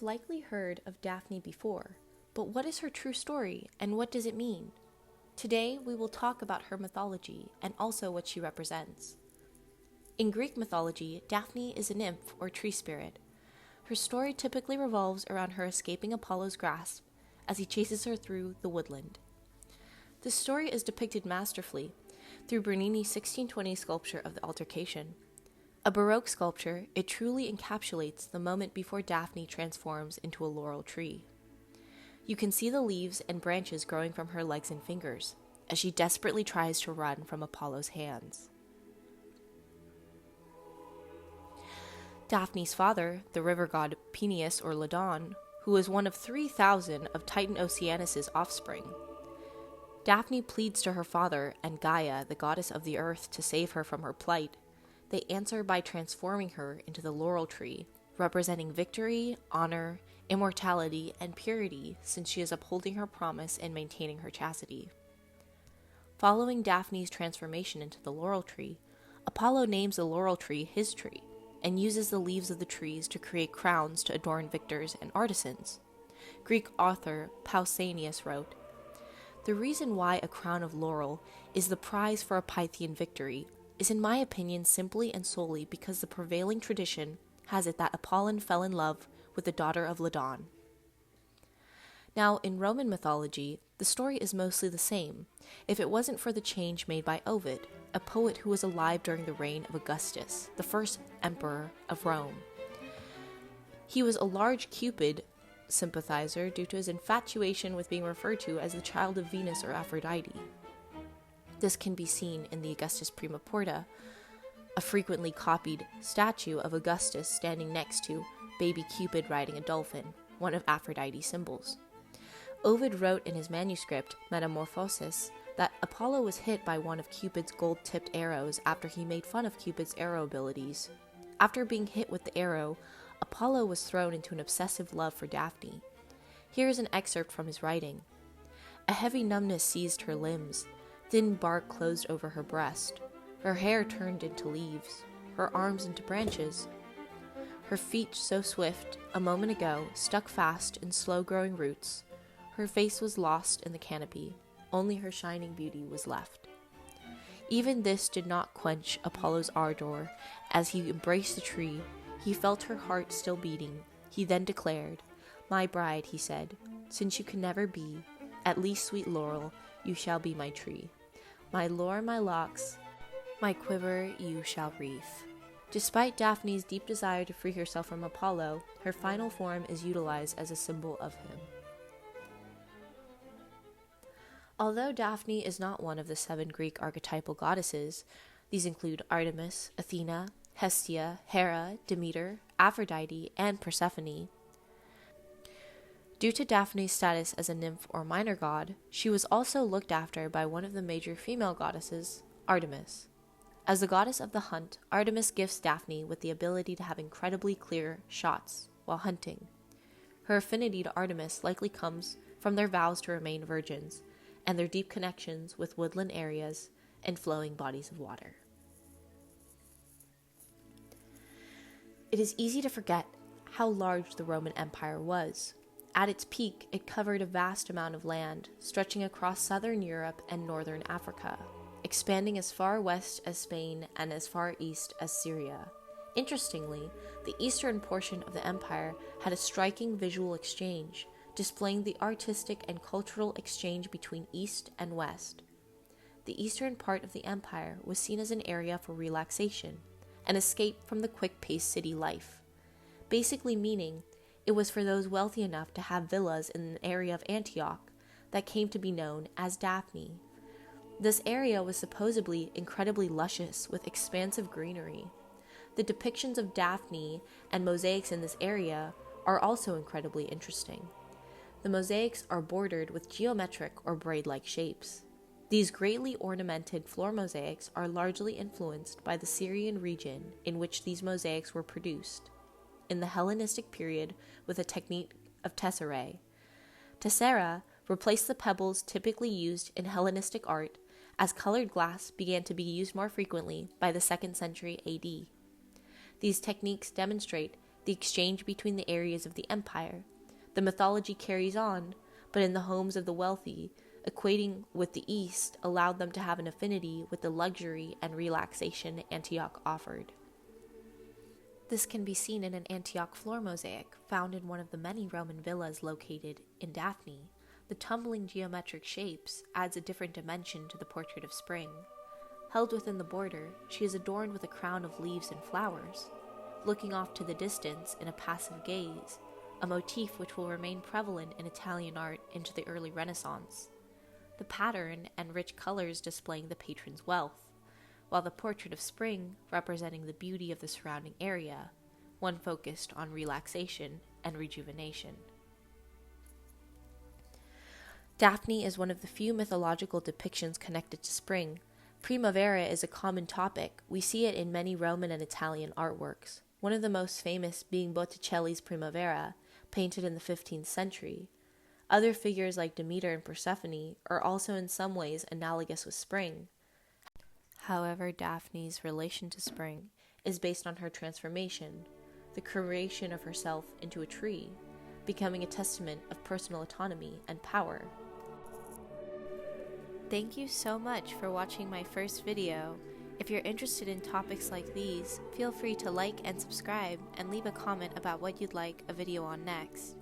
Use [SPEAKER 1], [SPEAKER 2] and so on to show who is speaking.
[SPEAKER 1] likely heard of Daphne before, but what is her true story and what does it mean? Today we will talk about her mythology and also what she represents. In Greek mythology, Daphne is a nymph or tree spirit. Her story typically revolves around her escaping Apollo's grasp as he chases her through the woodland. This story is depicted masterfully through Bernini's 1620 sculpture of the Altercation. A Baroque sculpture, it truly encapsulates the moment before Daphne transforms into a laurel tree. You can see the leaves and branches growing from her legs and fingers as she desperately tries to run from Apollo's hands. Daphne's father, the river god Peneus or Ladon, who is one of 3,000 of Titan Oceanus' offspring. Daphne pleads to her father and Gaia, the goddess of the earth, to save her from her plight. They answer by transforming her into the laurel tree, representing victory, honor, immortality, and purity, since she is upholding her promise and maintaining her chastity. Following Daphne's transformation into the laurel tree, Apollo names the laurel tree his tree, and uses the leaves of the trees to create crowns to adorn victors and artisans. Greek author Pausanias wrote, "The reason why a crown of laurel is the prize for a Pythian victory is in my opinion simply and solely because the prevailing tradition has it that Apollon fell in love with the daughter of Ladon." Now, in Roman mythology, the story is mostly the same, if it wasn't for the change made by Ovid, a poet who was alive during the reign of Augustus, the first emperor of Rome. He was a large Cupid sympathizer due to his infatuation with being referred to as the child of Venus or Aphrodite. This can be seen in the Augustus Prima Porta, a frequently copied statue of Augustus standing next to baby Cupid riding a dolphin, one of Aphrodite's symbols. Ovid wrote in his manuscript, Metamorphoses, that Apollo was hit by one of Cupid's gold-tipped arrows after he made fun of Cupid's arrow abilities. After being hit with the arrow, Apollo was thrown into an obsessive love for Daphne. Here is an excerpt from his writing. "A heavy numbness seized her limbs. Thin bark closed over her breast. Her hair turned into leaves, her arms into branches. Her feet so swift, a moment ago, stuck fast in slow-growing roots. Her face was lost in the canopy. Only her shining beauty was left." Even this did not quench Apollo's ardor. As he embraced the tree, he felt her heart still beating. He then declared, "My bride," he said, "since you can never be, at least, sweet laurel, you shall be my tree. My lore, my locks, my quiver you shall wreath." Despite Daphne's deep desire to free herself from Apollo, her final form is utilized as a symbol of him. Although Daphne is not one of the 7 Greek archetypal goddesses, these include Artemis, Athena, Hestia, Hera, Demeter, Aphrodite, and Persephone. Due to Daphne's status as a nymph or minor god, she was also looked after by one of the major female goddesses, Artemis. As the goddess of the hunt, Artemis gifts Daphne with the ability to have incredibly clear shots while hunting. Her affinity to Artemis likely comes from their vows to remain virgins and their deep connections with woodland areas and flowing bodies of water. It is easy to forget how large the Roman Empire was. At its peak, it covered a vast amount of land, stretching across southern Europe and northern Africa, expanding as far west as Spain and as far east as Syria. Interestingly, the eastern portion of the empire had a striking visual exchange, displaying the artistic and cultural exchange between East and West. The eastern part of the empire was seen as an area for relaxation, an escape from the quick-paced city life, basically meaning it was for those wealthy enough to have villas in an area of Antioch that came to be known as Daphne. This area was supposedly incredibly luscious with expansive greenery. The depictions of Daphne and mosaics in this area are also incredibly interesting. The mosaics are bordered with geometric or braid-like shapes. These greatly ornamented floor mosaics are largely influenced by the Syrian region in which these mosaics were produced, in the Hellenistic period with a technique of tesserae. Tessera replaced the pebbles typically used in Hellenistic art as colored glass began to be used more frequently by the 2nd century AD. These techniques demonstrate the exchange between the areas of the empire. The mythology carries on, but in the homes of the wealthy, equating with the East allowed them to have an affinity with the luxury and relaxation Antioch offered. This can be seen in an Antioch floor mosaic found in one of the many Roman villas located in Daphne. The tumbling geometric shapes adds a different dimension to the portrait of spring. Held within the border, she is adorned with a crown of leaves and flowers, looking off to the distance in a passive gaze, a motif which will remain prevalent in Italian art into the early Renaissance. The pattern and rich colors displaying the patron's wealth, while the portrait of spring representing the beauty of the surrounding area, one focused on relaxation and rejuvenation. Daphne is one of the few mythological depictions connected to spring. Primavera is a common topic. We see it in many Roman and Italian artworks, one of the most famous being Botticelli's Primavera, painted in the 15th century. Other figures like Demeter and Persephone are also in some ways analogous with spring. However, Daphne's relation to spring is based on her transformation, the creation of herself into a tree, becoming a testament of personal autonomy and power. Thank you so much for watching my first video. If you're interested in topics like these, feel free to like and subscribe and leave a comment about what you'd like a video on next.